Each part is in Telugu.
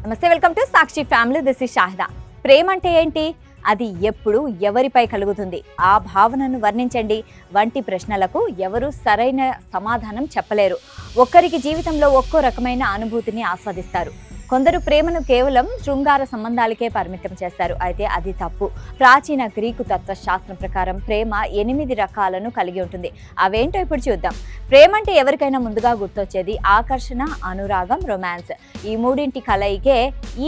నమస్తే, welcome to Sakshi family. This is Shahida. ప్రేమ అంటే ఏంటి, అది ఎప్పుడు ఎవరిపై కలుగుతుంది, ఆ భావనను వర్ణించండి వంటి ప్రశ్నలకు ఎవరు సరైన సమాధానం చెప్పలేరు. ఒక్కరికి జీవితంలో ఒక్కో రకమైన అనుభూతిని ఆస్వాదిస్తారు. కొందరు ప్రేమను కేవలం శృంగార సంబంధాలకే పరిమితం చేస్తారు. అయితే అది తప్పు. ప్రాచీన గ్రీకు తత్వశాస్త్రం ప్రకారం ప్రేమ 8 రకాలను కలిగి ఉంటుంది. అవేంటో ఇప్పుడు చూద్దాం. ప్రేమ అంటే ఎవరికైనా ముందుగా గుర్తొచ్చేది ఆకర్షణ, అనురాగం, రొమాన్స్. ఈ మూడింటి కలయికే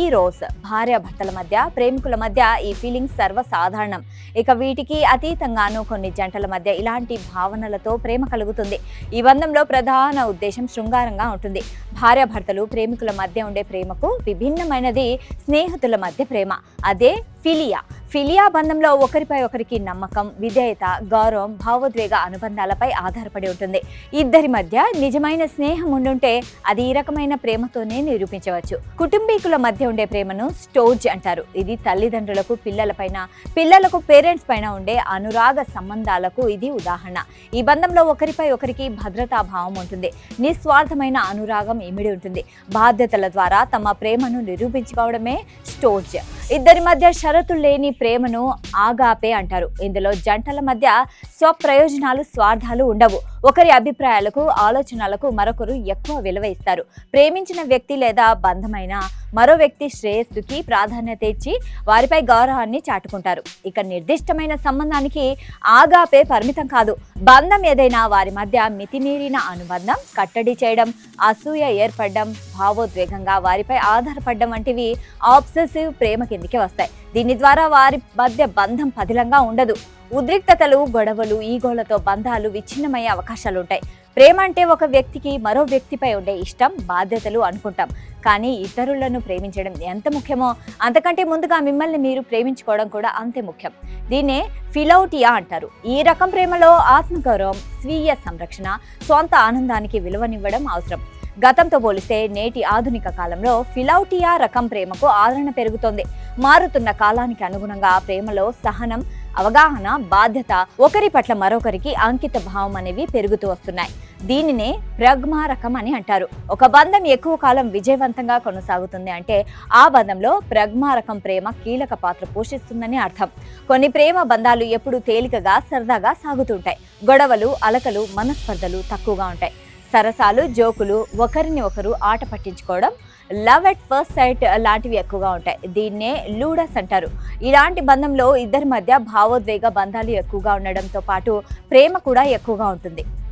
ఈ రోస్. భార్యాభర్తల మధ్య, ప్రేమికుల మధ్య ఈ ఫీలింగ్స్ సర్వసాధారణం. ఇక వీటికి అతీతంగాను కొన్ని జంటల మధ్య ఇలాంటి భావనలతో ప్రేమ కలుగుతుంది. ఈ బంధంలో ప్రధాన ఉద్దేశం శృంగారంగా ఉంటుంది. భార్యాభర్తలు, ప్రేమికుల మధ్య ఉండే ప్రేమకు విభిన్నమైనది స్నేహితుల మధ్య ప్రేమ. అదే ఫిలియా. ఫిలియా బంధంలో ఒకరిపై ఒకరికి నమ్మకం, విధేయత, గౌరవం, భావోద్వేగ అనుబంధాలపై ఆధారపడి ఉంటుంది. ఇద్దరి మధ్య నిజమైన స్నేహం ఉండుంటే అది ఈ రకమైన ప్రేమతోనే నిరూపించవచ్చు. కుటుంబీకుల మధ్య ఉండే ప్రేమను స్టోర్జ్ అంటారు. ఇది తల్లిదండ్రులకు పిల్లలపైన, పిల్లలకు పేరెంట్స్ పైన ఉండే అనురాగ సంబంధాలకు ఇది ఉదాహరణ. ఈ బంధంలో ఒకరిపై ఒకరికి భద్రతా భావం ఉంటుంది. నిస్వార్థమైన అనురాగం ఇమిడి ఉంటుంది. బాధ్యతల ద్వారా తమ ప్రేమను నిరూపించుకోవడమే స్టోర్జ్. ఇద్దరి మధ్య షరతులు లేని ప్రేమను ఆగాపే అంటారు. ఇందులో జంటల మధ్య స్వప్రయోజనాలు, స్వార్థాలు ఉండవు. ఒకరి అభిప్రాయాలకు, ఆలోచనలకు మరొకరు ఎక్కువ విలువ ఇస్తారు. ప్రేమించిన వ్యక్తి లేదా బంధమైన మరో వ్యక్తి శ్రేయస్సుకి ప్రాధాన్యత ఇచ్చి వారిపై గౌరవాన్ని చాటుకుంటారు. ఇక నిర్దిష్టమైన సంబంధానికి ఆగాపే పరిమితం కాదు. బంధం ఏదైనా వారి మధ్య మితిమీరిన అనుబంధం, కట్టడి చేయడం, అసూయ ఏర్పడడం, భావోద్వేగంగా వారిపై ఆధారపడడం వంటివి ఆబ్సెసివ్ ప్రేమ కిందికి వస్తాయి. దీని ద్వారా వారి మధ్య బంధం పదిలంగా ఉండదు. ఉద్రిక్తతలు, గొడవలు, ఈగోలతో బంధాలు విచ్ఛిన్నమయ్యే అవకాశాలు ఉంటాయి. ప్రేమ అంటే ఒక వ్యక్తికి మరో వ్యక్తిపై ఉండే ఇష్టం, బాధ్యతలు అనుకుంటాం. కానీ ఇతరులను ప్రేమించడం ఎంత ముఖ్యమో అంతకంటే ముందుగా మిమ్మల్ని మీరు ప్రేమించుకోవడం కూడా అంతే ముఖ్యం. దీన్నే ఫిలౌటియా అంటారు. ఈ రకం ప్రేమలో ఆత్మగౌరవం, స్వీయ సంరక్షణ, స్వంత ఆనందానికి విలువనివ్వడం అవసరం. గతంతో పోలిస్తే నేటి ఆధునిక కాలంలో ఫిలౌటియా రకం ప్రేమకు ఆదరణ పెరుగుతోంది. మారుతున్న కాలానికి అనుగుణంగా ప్రేమలో సహనం, అవగాహన, బాధ్యత, ఒకరి పట్ల మరొకరికి అంకిత భావం అనేవి పెరుగుతూ వస్తున్నాయి. దీనినే ప్రగ్మా రకం అని అంటారు. ఒక బంధం ఎక్కువ కాలం విజయవంతంగా కొనసాగుతుంది అంటే ఆ బంధంలో ప్రగ్మా రకం ప్రేమ కీలక పాత్ర పోషిస్తుందని అర్థం. కొన్ని ప్రేమ బంధాలు ఎప్పుడు తేలికగా, సరదాగా సాగుతుంటాయి. గొడవలు, అలకలు, మనస్పర్ధలు తక్కువగా ఉంటాయి. సరసాలు, జోకులు, ఒకరిని ఒకరు ఆట పట్టించుకోవడం, లవ్ ఎట్ ఫస్ట్ సైట్ లాంటివి ఎక్కువగా ఉంటాయి. దీన్నే లూడస్ అంటారు. ఇలాంటి బంధంలో ఇద్దరి మధ్య భావోద్వేగ బంధాలు ఎక్కువగా ఉండడంతో పాటు ప్రేమ కూడా ఎక్కువగా ఉంటుంది.